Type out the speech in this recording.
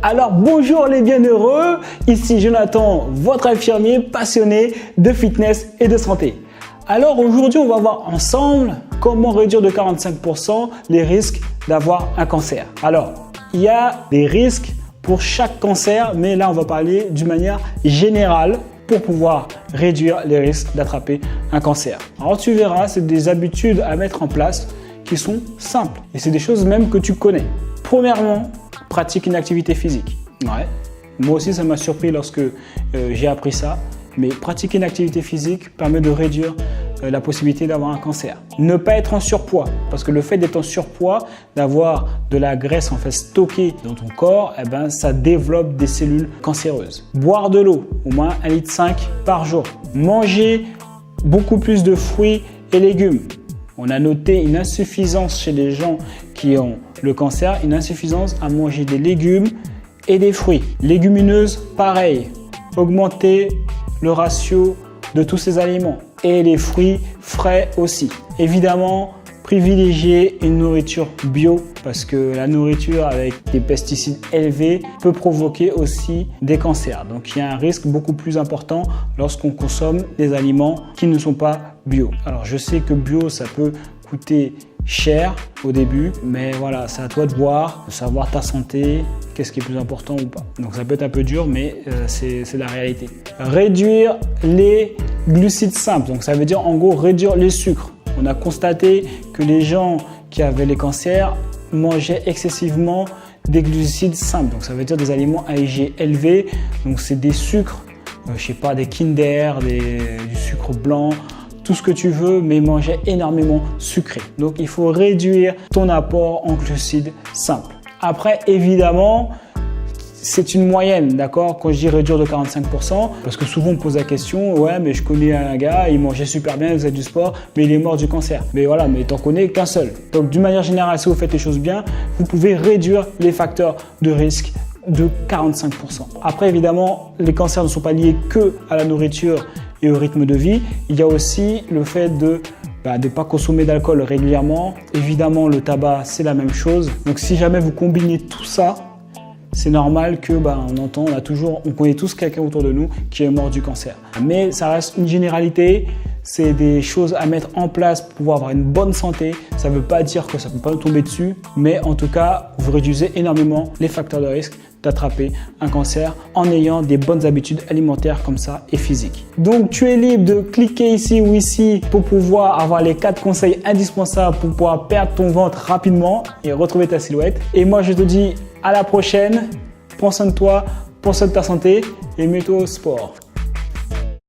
Alors bonjour les bienheureux, ici Jonathan, votre infirmier passionné de fitness et de santé. Alors aujourd'hui on va voir ensemble comment réduire de 45% les risques d'avoir un cancer. Alors il y a des risques pour chaque cancer, mais là on va parler d'une manière générale pour pouvoir réduire les risques d'attraper un cancer. Alors tu verras, c'est des habitudes à mettre en place qui sont simples et c'est des choses même que tu connais. Premièrement, pratique une activité physique. Ouais. Moi aussi, ça m'a surpris lorsque j'ai appris ça. Mais pratiquer une activité physique permet de réduire la possibilité d'avoir un cancer. Ne pas être en surpoids, parce que le fait d'être en surpoids, d'avoir de la graisse en fait stockée dans ton corps, eh ben, ça développe des cellules cancéreuses. Boire de l'eau, au moins 1,5 litre par jour. Manger beaucoup plus de fruits et légumes. On a noté une insuffisance chez les gens qui ont le cancer, une insuffisance à manger des légumes et des fruits. Légumineuses, pareil. Augmenter le ratio de tous ces aliments. Et les fruits frais aussi. Évidemment, privilégier une nourriture bio parce que la nourriture avec des pesticides élevés peut provoquer aussi des cancers. Donc il y a un risque beaucoup plus important lorsqu'on consomme des aliments qui ne sont pas bio. Alors je sais que bio ça peut coûter cher au début, mais voilà, c'est à toi de voir, de savoir ta santé, qu'est-ce qui est plus important ou pas. Donc ça peut être un peu dur, mais c'est la réalité. Réduire les glucides simples, donc ça veut dire en gros réduire les sucres. On a constaté que les gens qui avaient les cancers mangeaient excessivement des glucides simples. Donc ça veut dire des aliments à IG élevé. Donc c'est des sucres, je sais pas, des Kinder, du sucre blanc, tout ce que tu veux, mais manger énormément sucré. Donc il faut réduire ton apport en glucides simples. Après, évidemment, c'est une moyenne, d'accord? Quand je dis réduire de 45%, parce que souvent on me pose la question, ouais, mais je connais un gars, il mangeait super bien, il faisait du sport, mais il est mort du cancer. Mais voilà, mais t'en connais qu'un seul. Donc d'une manière générale, si vous faites les choses bien, vous pouvez réduire les facteurs de risque de 45%. Après, évidemment, les cancers ne sont pas liés que à la nourriture et au rythme de vie. Il y a aussi le fait de ne pas consommer d'alcool régulièrement. Évidemment, le tabac, c'est la même chose. Donc si jamais vous combinez tout ça, c'est normal que on connaît tous quelqu'un autour de nous qui est mort du cancer. Mais ça reste une généralité, c'est des choses à mettre en place pour pouvoir avoir une bonne santé. Ça ne veut pas dire que ça ne peut pas nous tomber dessus, mais en tout cas, vous réduisez énormément les facteurs de risque d'attraper un cancer en ayant des bonnes habitudes alimentaires comme ça et physiques. Donc tu es libre de cliquer ici ou ici pour pouvoir avoir les 4 conseils indispensables pour pouvoir perdre ton ventre rapidement et retrouver ta silhouette. Et moi je te dis à la prochaine, prends soin de toi, prends soin de ta santé et mets-toi au sport.